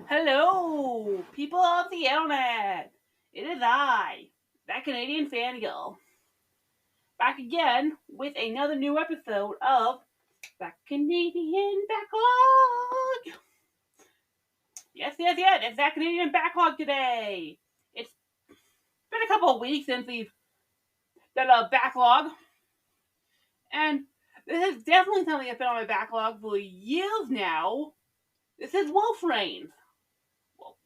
Hello, people of the internet. It is I, that Canadian fangirl, back again with another new episode of that Canadian Backlog. Yes, it's that Canadian Backlog today. It's been a couple of weeks since we've done a backlog, and this is definitely something that's been on my backlog for years now. This is Wolf Rain.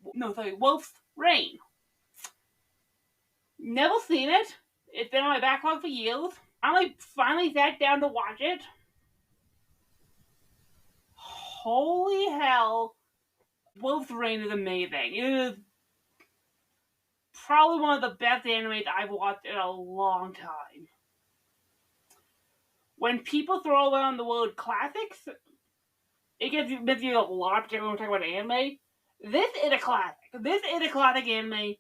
Wolf's Rain. Never seen it. It's been on my backlog for years. I finally sat down to watch it. Holy hell, Wolf's Rain is amazing. It is probably one of the best animes I've watched in a long time. When people throw around the word classics, it gives you a lot, particularly when we're talking about anime. This is a classic. This is a classic anime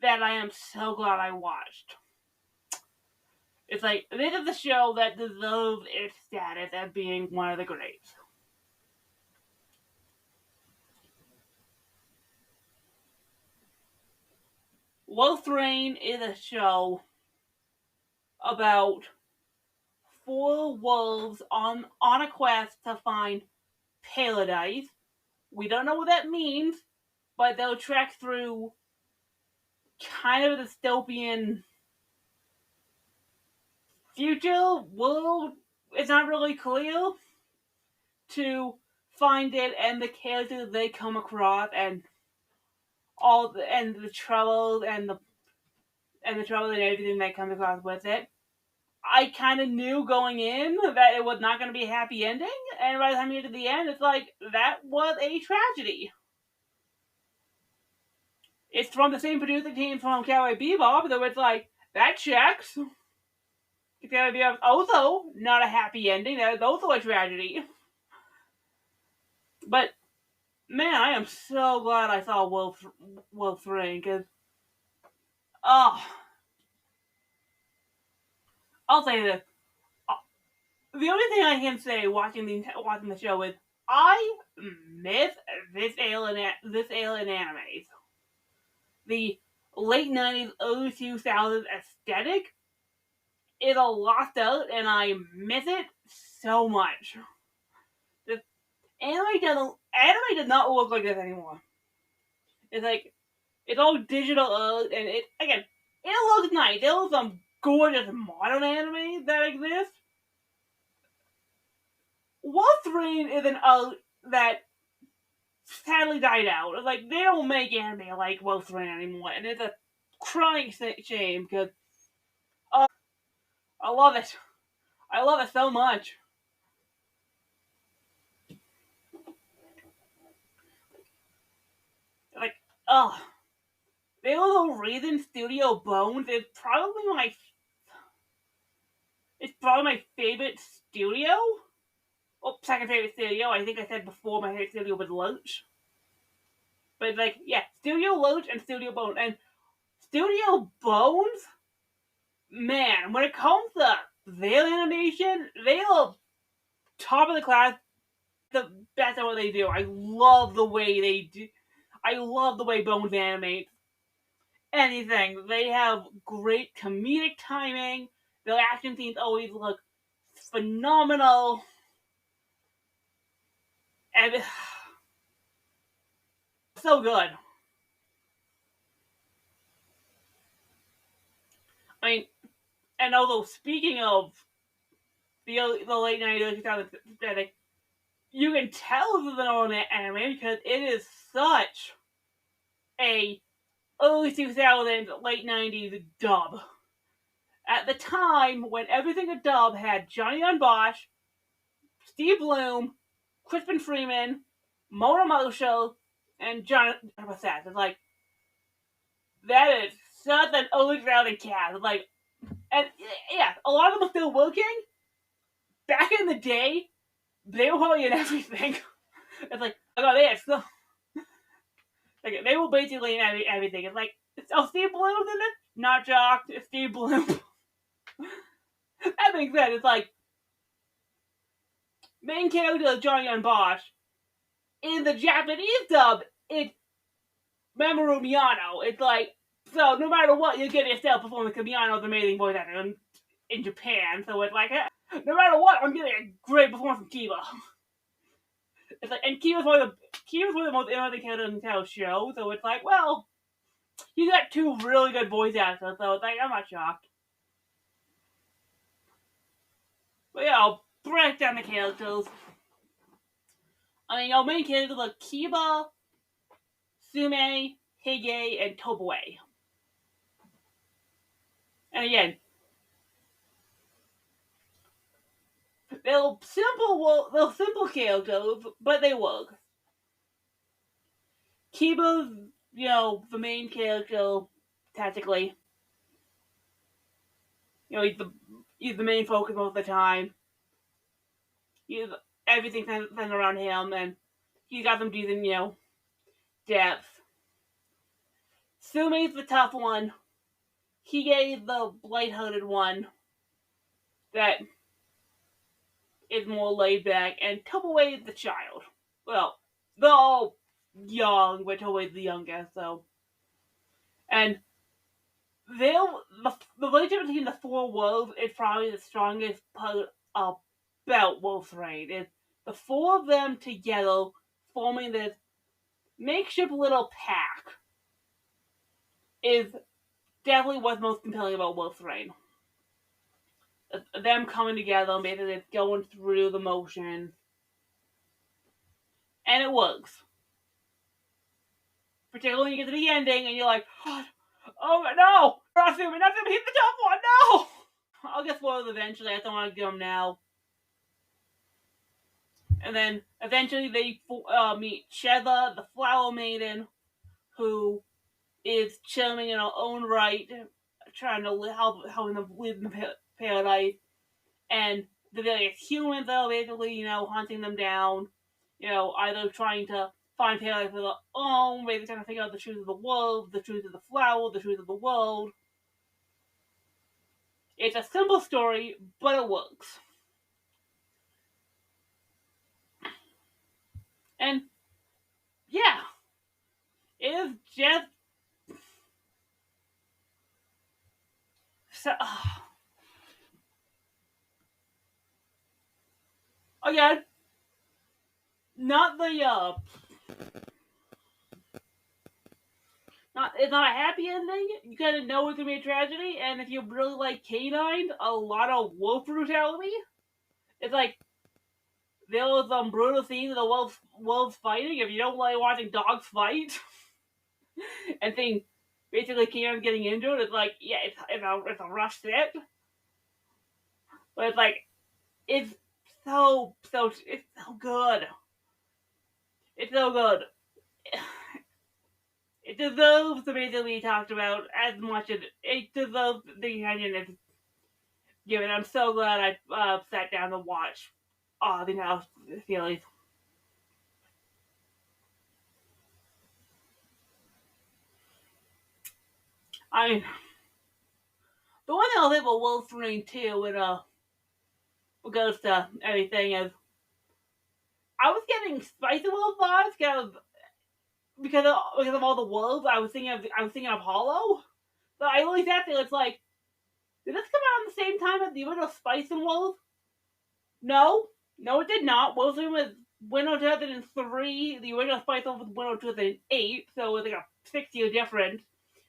that I am so glad I watched. It's like, this is a show that deserves its status as being one of the greats. Wolf's Rain is a show about four wolves on a quest to find paradise. We don't know what that means, but they'll trek through kind of a dystopian future world. It's not really clear to find it, and the characters they come across, and the troubles and the trouble and everything that comes across with it. I kind of knew going in that it was not going to be a happy ending, and by the time you get to the end, it's like, that was a tragedy. It's from the same producer team from Cowboy Bebop, so it's like, that checks. Cowboy Bebop's also not a happy ending, that is also a tragedy. But, man, I am so glad I saw Wolf's Rain, because, oh, I'll say this. The only thing I can say watching the show is, I miss this alien animes. The late 90s, early 2000s aesthetic is a lost out, and I miss it so much. The anime does not look like this anymore. It's like, it's all digital art, and it looks nice. There are some gorgeous modern anime that exist. Wolf's Rain is an art that sadly died out. It's like, they don't make anime like Wolf's Rain anymore, and it's a crying shame, because I love it. I love it so much. Like, oh, the little reason Studio Bones is probably my favorite studio. Oh, second favorite studio. I think I said before my favorite studio was Loach. But it's like, yeah, Studio Loach and Studio Bones. And Studio Bones, man, when it comes to their animation, they are top of the class. The best at what they do. I love the way they do. I love the way Bones animates anything. They have great comedic timing. Their action scenes always look phenomenal. And so good. I mean, and although speaking of the late 90s, 2000s aesthetic, you can tell this is an old anime because it is such a early 2000s, late 90s dub. At the time when everything a dub had Johnny Yong Bosch, Steve Bloom, Crispin Freeman, Mona Marshall, and Jonathan Bassett. It's like, that is such an early 2000s cast. It's like, and yeah, a lot of them are still working. Back in the day, they were probably in everything. It's like, oh, they had so, like, they were basically in everything. It's like, Steve Bloom's in it? Not shocked. It's Steve Bloom. That being said, it's like, main character of Johnny Yong Bosch in the Japanese dub it's Mamoru Miyano. It's like, so no matter what, you get yourself performing Miyano's amazing voice actor in Japan. So it's like, no matter what, I'm getting a great performance from Kiba. It's like, and Kiba's one of the most interesting characters in the entire show. So it's like, well, he's got two really good voice actors. So it's like, I'm not shocked. But yeah, I'll break down the characters. I mean, our main characters are Kiba, Sume, Hige, and Toboe. And again, they're simple characters, but they work. Kiba's, the main character, tactically. He's the main focus most of the time. Everything centered around him, and he's got some decent, depth. Sume's the tough one. Hige's the lighthearted one that is more laid back, and Tomoe is the child. Well, they're all young, but Tomoe's the youngest, so. And the relationship between the four worlds is probably the strongest part about Wolf's Reign. It's the four of them together forming this makeshift little pack is definitely what's most compelling about Wolf's Reign. Them coming together and basically going through the motions. And it works. Particularly when you get to the ending and you're like, oh no! Not hit the top one, no! I'll get spoiled eventually, I don't want to get them now. And then eventually they meet Sheva, the Flower Maiden, who is charming in her own right, trying to help them live in paradise. And the various humans that are basically, hunting them down, either trying to find paradise for their own, maybe trying to figure out the truth of the world, the truth of the flower, the truth of the world. It's a simple story, but it works. And, yeah, it is just... So, again, it's not a happy ending. You kind of know it's gonna be a tragedy, and if you really like canines, a lot of wolf brutality. It's like there was some brutal scenes of the wolves fighting. If you don't like watching dogs fight, and seeing basically canines getting injured, it's like, yeah, it's a rough set. But it's like it's so good. It's so good. It deserves to be talked about as much as it deserves the attention it's given. I'm so glad I sat down to watch the entire series. I mean, the one thing I'll say about Wolf's Reign too, when goes to everything, is I was getting Spicy Wolf vibes because of all the wolves. I was thinking of Hollow. So I always asked it, it's like, did this come out at the same time as the original Spice and Wolf? No, it did not. Wolf's Reign was Winter 2003. The original Spice Wolf was Winter 2008. So it was like a 6-year difference.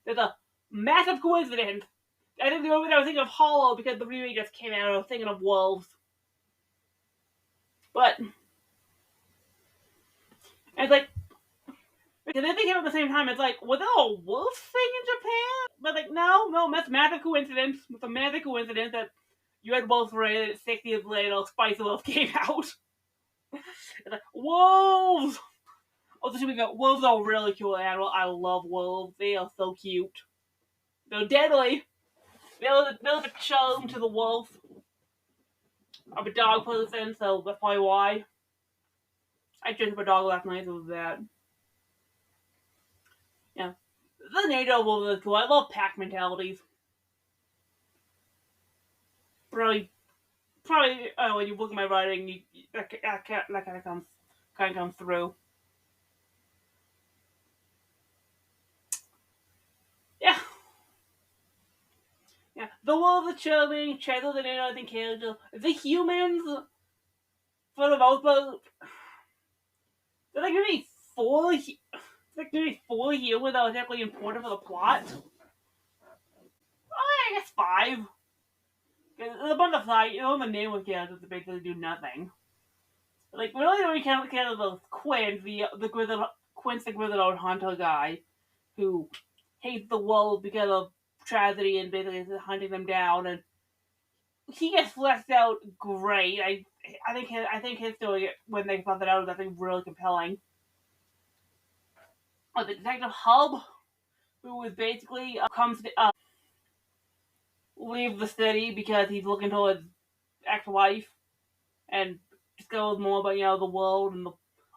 There's a massive coincidence. I think the moment I was thinking of Hollow because the remake just came out. I was thinking of Wolves. But it's like, because they came out at the same time, it's like, was there a wolf thing in Japan? But like, no, that's a massive coincidence. It's a massive coincidence that you had Wolf's Reign, and 6 years later, Spice Wolf came out. It's like, wolves! Also, wolves are really cool animal. I love wolves. They are so cute. They're deadly. There's a charm to the wolf. I'm a dog person, so that's probably why. I dressed up a dog last night, so it was that. Yeah. The nature of wolves is cool. I love pack mentalities. Probably, when you look at my writing, that kind of comes through. the wolves are charming, Cheddar the interesting character. The humans, for the most part, they're like maybe four humans that are technically important for the plot. I guess 5. There's a bunch of the nameless characters that basically do nothing. Like, really, we can't care about Quinn, the grizzled old hunter guy, who hates the wolves because of tragedy and basically is hunting them down, and he gets fleshed out great. I think his story when they found that out was I think really compelling. The detective Hub, who is basically comes to leave the city because he's looking towards ex-wife and discovers more about the world and the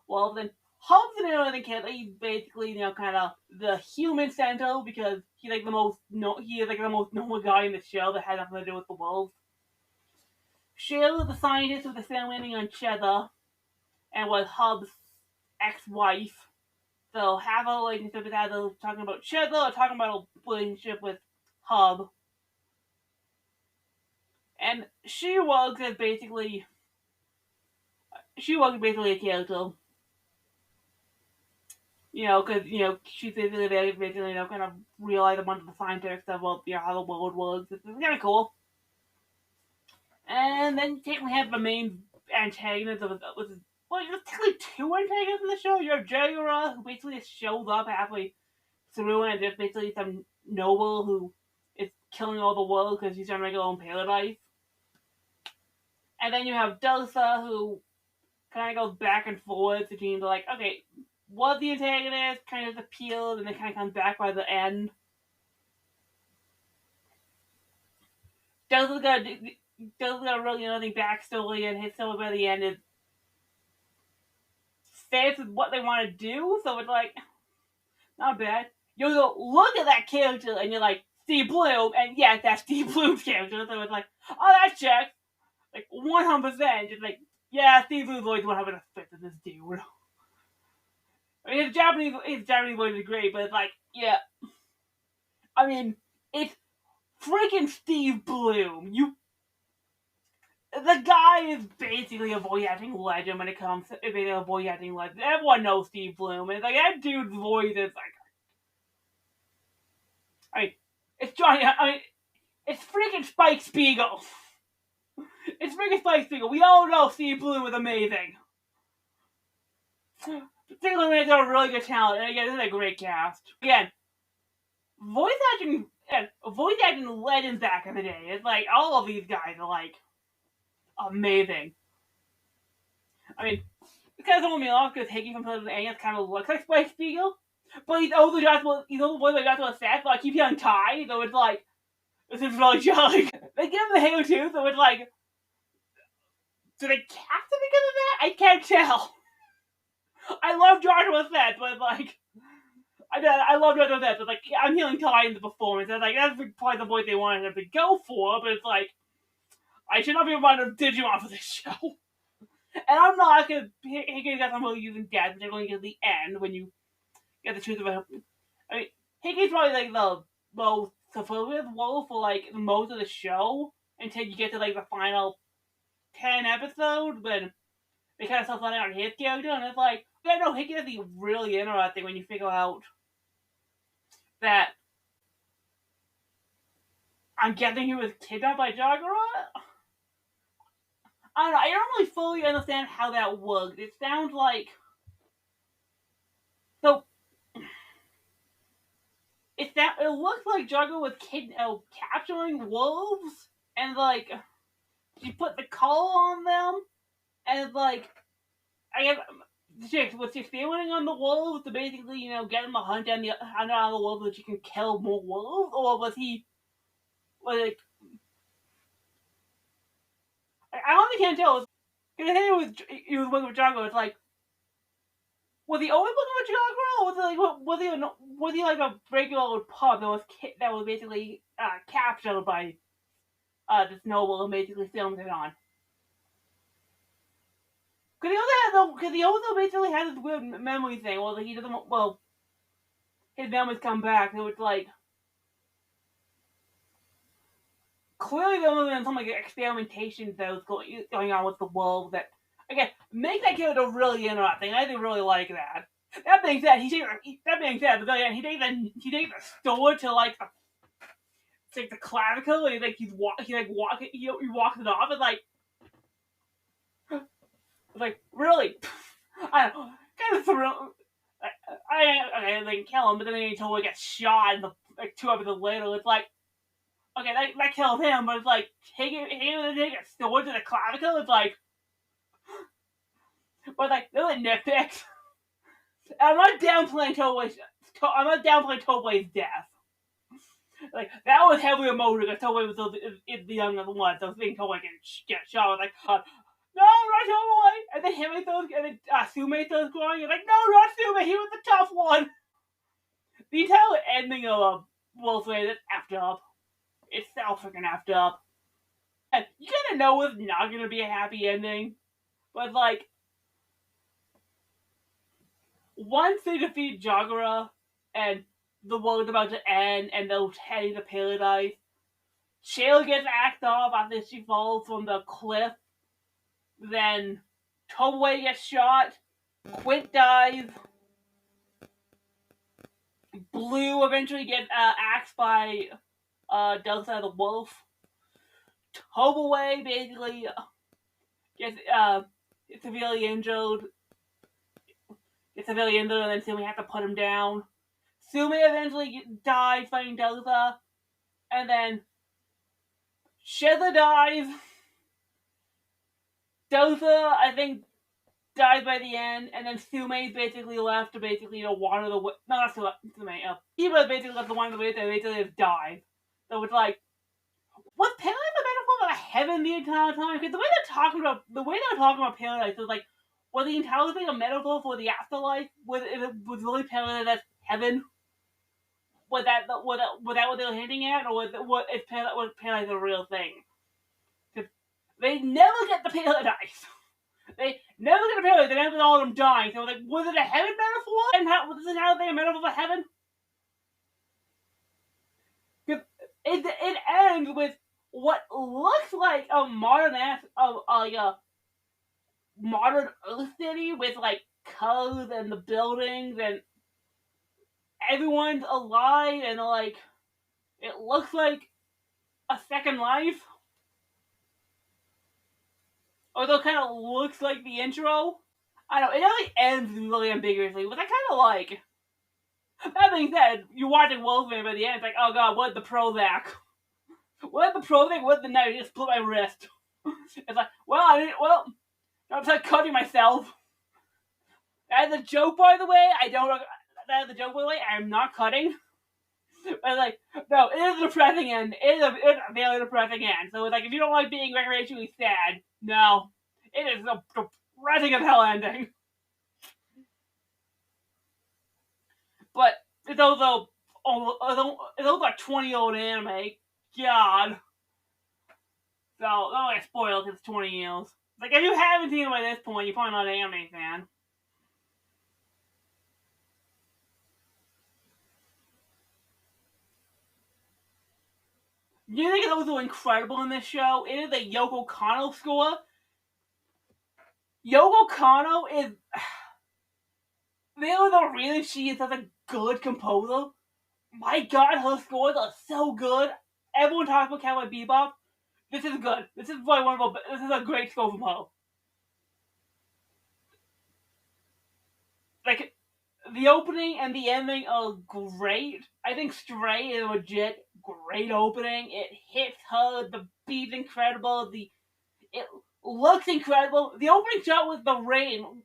wolves. And Hub's an interesting kid. He's basically kind of the human center because he's like the most he is like the most normal guy in the show that has nothing to do with the wolves. Cheryl is the scientist with the family on Cheddar and was Hub's ex-wife. So have a relationship with either talking about Cheddar or talking about a relationship with Hub. And she works basically a character. Because, she's basically there, kind of realize a bunch of the scientific stuff about, how the world works. It's kind of cool. And then you technically have the main antagonist there's technically 2 antagonists in the show. You have Jaguar, who basically just shows up halfway through, and just basically some noble who is killing all the world because he's trying to make her own paradise. And then you have Dulce, who kind of goes back and forth between okay, was the antagonist, kind of appealed, and then kind of comes back by the end. Dulce's got a really interesting backstory, and his story by the end is fits with what they want to do, so it's not bad. You go look at that character, and you're like, Steve Bloom, and yes, that's Steve Bloom's character, so it's oh, that checks. 100%, just yeah, Steve Bloom's always 100% fits in this dude. I mean, his Japanese voice is great, but it's yeah. I mean, it's freaking Steve Bloom. The guy is basically a voice acting legend when it comes to a voice acting legend. Everyone knows Steve Bloom. And that dude's voice is it's Johnny. It's freaking Spike Spiegel. It's freaking Spike Spiegel. We all know Steve Bloom is amazing. Particularly when it's got a really good talent. And again, this is a great cast. Again, voice acting legends back in the day. It's all of these guys are amazing. I mean, it kind of throwing me off because Hickey from Planet of the Ants kind of looks like Spike Spiegel, but he's also the voice that got to a set, so I keep hearing Ty, so it's this is really jolly. They give him the hair too, so it's do they cast him because of that? I can't tell. I love Joshua Seth, but I love Joshua Seth, but I'm hearing Ty in the performance. That's probably the voice they wanted him to go for, but it's I should not be reminded of Digimon for this show. And I'm not, because Hickey's got some really using death, particularly at the end, when you get the truth of it. I mean, Hickey's probably the most supportive wolf for most of the show, until you get to the final 10 episodes, when they kind of start letting out his character, and it's yeah, no, Hickey is really interesting when you figure out that I'm guessing he was kidnapped by Jaguar? I don't know, I don't really fully understand how that worked. It sounds so. It looks like Jaguar was capturing wolves, and she put the collar on them, and I guess was she experimenting on the wolves to basically get them to hunt down the wolves so she can kill more wolves, or was he I honestly can't tell. Because I think he was working with Jaguar. It's was he always working with Jaguar, or was he a regular old pub that was basically captured by this noble and basically filmed it on? Because he also basically has this weird memory thing. Well, he doesn't. Well, his memories come back, so it's clearly there was been some like experimentation that was going on with the world that, again, make that character really interesting. I didn't really like that. That being said, he takes the sword to like the clavicle, and he walks it off, and like really, I don't know, kind of thrill. I didn't kill him, but then he totally gets shot, and like 2 episodes later, it's like, okay, that killed him, but it's like taking a sword to the clavicle. It's like, but like they're like nitpicks. I'm not downplaying Toblay's death. Like that was heavily emotive because Tobay was the younger one, so seeing Tobay get shot was like, no, not Tobay. And then Sume starts crying. It's like, no, not Sume. He was the tough one. The entire ending of Wolf's Raid is effed up. It's so freaking effed up. And you kind of know it's not gonna be a happy ending, but like, once they defeat Jagara and the world's about to end and they're heading to paradise, Shayla gets axed off after she falls from the cliff. Then Tobey gets shot. Quint dies. Blue eventually gets axed by Delta the Wolf. Tobey basically gets severely injured. And then Sumi has to put him down. Sumi eventually dies fighting Delta. And then Shayla dies. Delta, I think, dies by the end, and then Sume's basically left to water the way. No, not Sume. He was basically left to water the way that basically just died. So it's like, was paradise a metaphor of heaven the entire time? Because the way they're talking about paradise is like, was the entire thing a metaphor for the afterlife? Was really paradise as heaven? Was that what they were hinting at, or was paradise a real thing? Because they never get the paradise. They never get a paradise. They never get all of them dying. So like, was it a heaven metaphor? And was this how they a metaphor for heaven? Because it ends with what looks like a modern modern Earth city with like colors and the buildings and everyone's alive and like it looks like a second life. Although it kind of looks like the intro. I don't know, it really ends really ambiguously, but I kind of like. That being said, you're watching Wolfman by the end, it's like, oh god, what the Prozac? What the Prozac? What the knife? Just split my wrist. It's like, I'm like cutting myself. That's a joke, by the way. That is a joke, by the way. I am not cutting. But like, no, it is a depressing end. It's a very depressing end. So it's like, if you don't like being recreationally sad, no, it is a depressing as hell ending. But it's also like 20-year-old anime. God. So, don't want to spoil because it's 20 years. Like, if you haven't seen it by this point, you're probably not an anime fan. You think it's also incredible in this show? It is a Yoko Kanno score. Yoko Kanno is... the reason she is such a good composer. My god, her scores are so good. Everyone talks about Cowboy Bebop. This is good. This is a great score from her. Like, the opening and the ending are great. I think Stray is a legit great opening. It hits her. The beat's incredible. It looks incredible. The opening shot with the rain.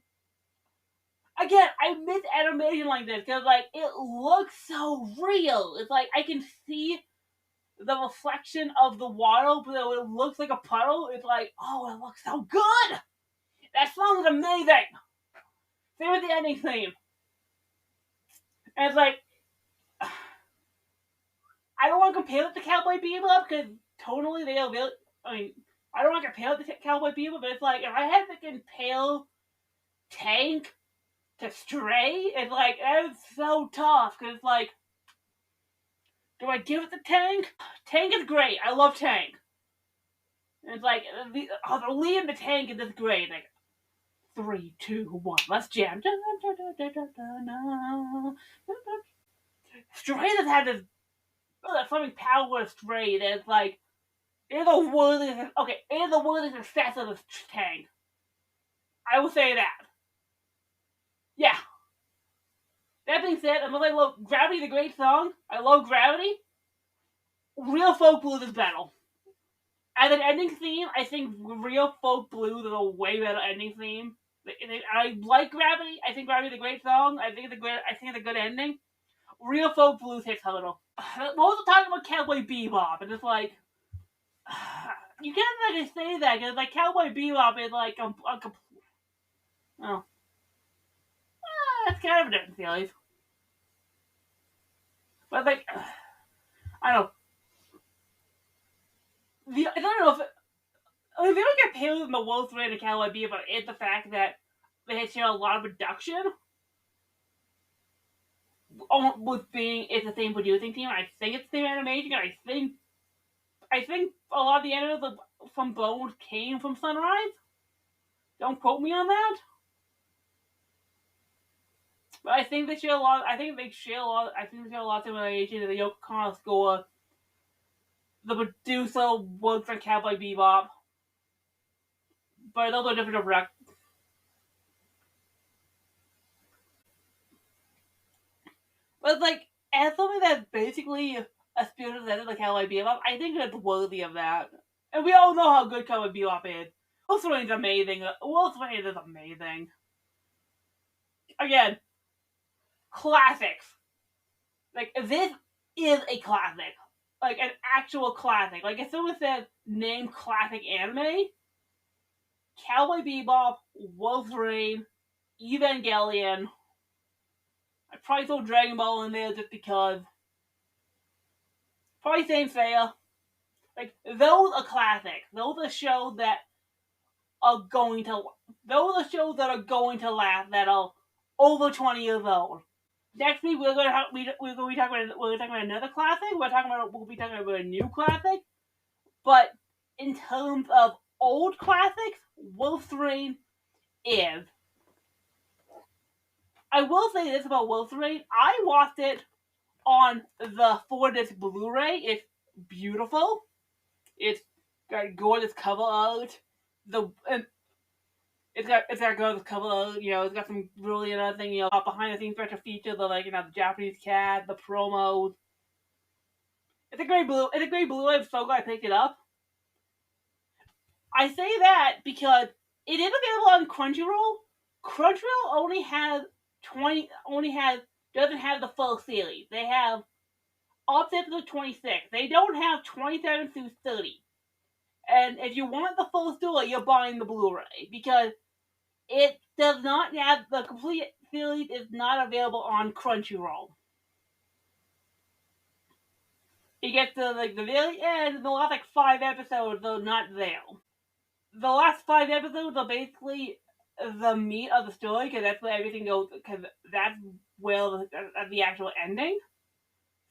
Again, I miss animation like this because like it looks so real. It's like I can see the reflection of the water, but it looks like a puddle. It's like, oh, it looks so good. That song is amazing. Same with the ending theme. And it's like, I don't want to compare it to Cowboy Bebop because tonally they are really. I mean, I don't want to compare it to Cowboy Bebop, but it's like if I had to compare Tank to Stray, it's like that is so tough because it's like, do I give it to Tank? Tank is great. I love Tank. And it's like, the lead in the tank is just great. Like, 3, 2, 1, let's jam. Stray just had this something power Stray that's like, it's the worthy success of this tank. I will say that. Yeah. That being said, unless I love Gravity, the great song, I love Gravity. Real Folk Blues is better. As an ending theme, I think Real Folk Blues is a way better ending theme. I like Gravity. I think Gravity is a great song. I think it's a good ending. Real Folk Blues hits a little. Most of the time about Cowboy Bebop, and it's like, you can't really say that because like Cowboy Bebop is like that's kind of a different series. But like, I don't know. I don't know if they don't get paid in the Wolf Rain and Cowboy Bebop. It's the fact that they had shown a lot of production with being it's the same producing team. I think it's the same animation. I think a lot of the animators from Bones came from Sunrise. Don't quote me on that. But I think they share a lot. I think they share a lot of similarities to the Yoko Kanno score. The producer works on Cowboy Bebop, but those are different direct. But it's like, as something that's basically a spiritual descendant like Cowboy Bebop, I think it's worthy of that. And we all know how good Cowboy Bebop is. Wolf Rain's amazing. Wolf Rain is amazing. Again, classics. Like, this is a classic. Like, an actual classic. Like, if someone said, name classic anime, Cowboy Bebop, Wolf Rain, Evangelion. I'd probably throw Dragon Ball in there just because. Probably Saint Seiya. Like, those are classics. Those are shows that are going to. Those are shows that are going to last. That are over 20 years old. Next week we're going to be talking about another classic. We'll be talking about a new classic. But in terms of old classics, Wolf Rain is. I will say this about Wolf Rain. I watched it on the 4-disc Blu-ray. It's beautiful. It's got gorgeous cover art. It's got gorgeous cover art. It's got some really another thing. Behind the scenes special features of the Japanese cat, the promos. It's a great Blu-ray. I'm so glad I picked it up. I say that because it is available on Crunchyroll. Crunchyroll doesn't have the full series. They have up to episode 26. They don't have 27 through 30. And if you want the full story, you're buying the Blu-ray because it does not have the complete series is not available on Crunchyroll. You get to the very end, and the last 5 episodes are not there. The last 5 episodes are basically the meat of the story because that's where everything goes. Because that's where the actual ending.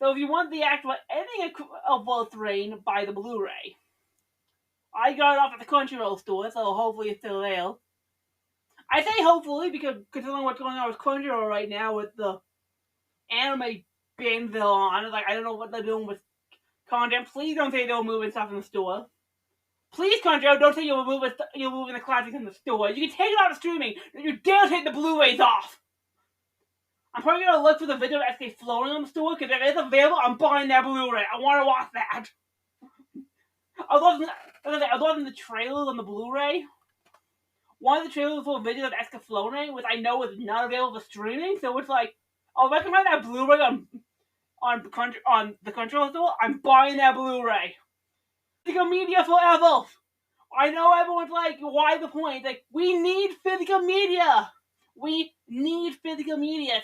So if you want the actual ending of Wolf Rain, buy the Blu-ray. I got it off at the Crunchyroll store, so hopefully it's still there. I say hopefully because considering what's going on with Crunchyroll right now with the anime bins they're on, I don't know what they're doing with content. Please don't say they're moving stuff in the store. Please, Crunchyroll, don't say you're moving the classics in the store. You can take it out of streaming. You dare take the Blu-rays off. I'm probably gonna look for the video of SK floating on the store because if it's available, I'm buying that Blu-ray. I want to watch that. I was watching the trailers on the Blu-ray. One of the trailers was a video of SK floating, which I know is not available for streaming. So it's like, I'll recommend that Blu-ray on the Crunchyroll store. I'm buying that Blu-ray. Physical media forever. I know everyone's like, why the point? Like, we need physical media. We need physical media.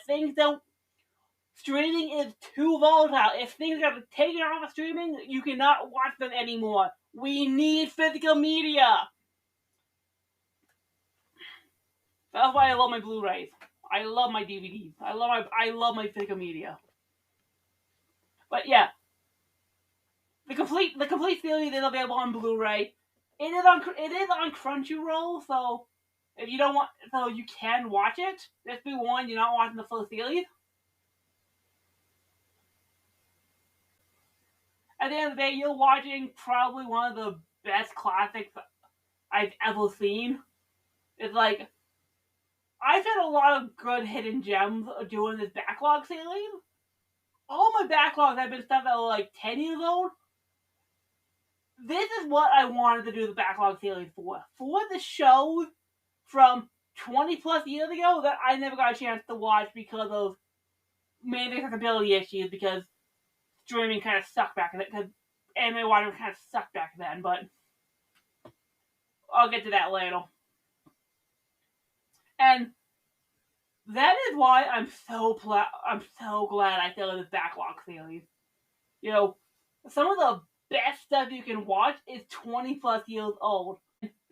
Streaming is too volatile. If things are taken off of streaming, you cannot watch them anymore. We need physical media. That's why I love my Blu-rays. I love my DVDs. I love my physical media. But yeah, the complete series is available on Blu-ray. It is on Crunchyroll, so if you don't want, so you can watch it. Just be warned, you're not watching the full series. At the end of the day, you're watching probably one of the best classics I've ever seen. It's like, I've had a lot of good hidden gems doing this backlog series. All my backlogs have been stuff that were like 10 years old. This is what I wanted to do the backlog series for. For the shows from 20 plus years ago that I never got a chance to watch because of mainly accessibility issues, because streaming kind of sucked back then, because anime watching kind of sucked back then, but I'll get to that later. And that is why I'm so glad I started this backlog series. You know, some of the best stuff you can watch is 20 plus years old.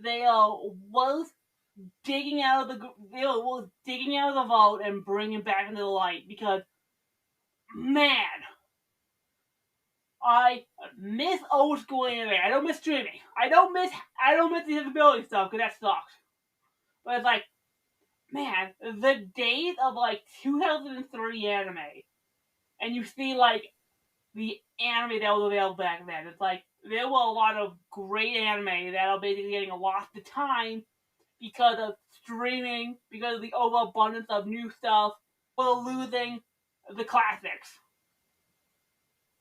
They are worth digging out of the vault and bringing back into the light, because, man, I miss old school anime. I don't miss streaming. I don't miss the disability stuff, because that sucks. But it's like, man, the days of like 2003 anime, and you see like the anime that was available back then. It's like there were a lot of great anime that are basically getting lost to time because of streaming, because of the overabundance of new stuff. We're losing the classics.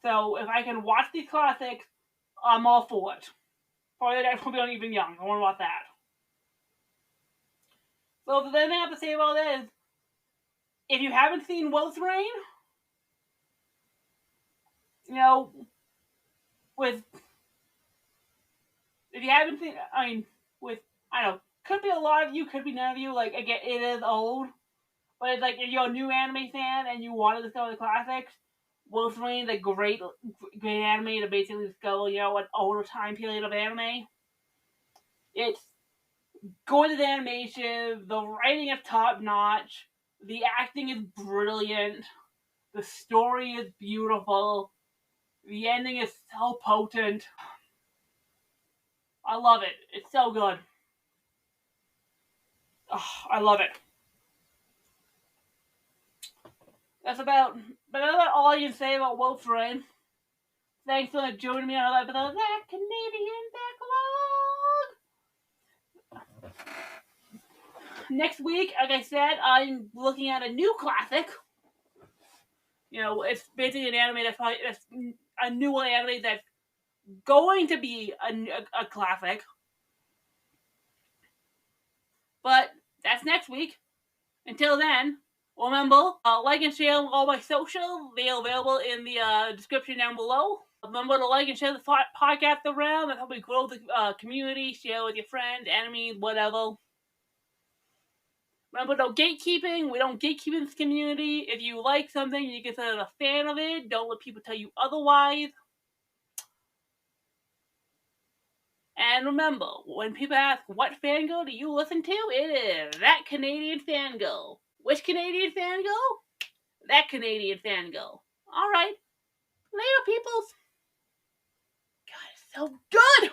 So if I can watch these classics, I'm all for it. Probably that's probably not even young. I want to watch that. So the thing I have to say about that is, if you haven't seen Wolf's Rain, you know, if you haven't seen, I don't know, could be a lot of you, could be none of you. Like, again, it is old, but it's like, if you're a new anime fan and you want to discover the classics, Wolf's Rain is a great anime to basically discover, you know, an older time period of anime. It's gorgeous animation, the writing is top notch, the acting is brilliant, the story is beautiful, the ending is so potent. I love it. It's so good. Oh, I love it. That's about all I can say about Wolf's Rain. Thanks for joining me on another episode of That Canadian Backlog. Next week, like I said, I'm looking at a new classic. You know, it's basically an anime that's a new anime that's going to be a classic. But that's next week. Until then, remember, like and share all my socials. They are available in the description down below. Remember to like and share the podcast around. That helps me grow the community. Share with your friends, enemies, whatever. Remember, no gatekeeping. We don't gatekeep in this community. If you like something, you consider a fan of it. Don't let people tell you otherwise. And remember, when people ask, what fangirl do you listen to? It is That Canadian Fangirl. Which Canadian Fangirl? That Canadian Fangirl. Alright. Later, peoples. God, it's so good!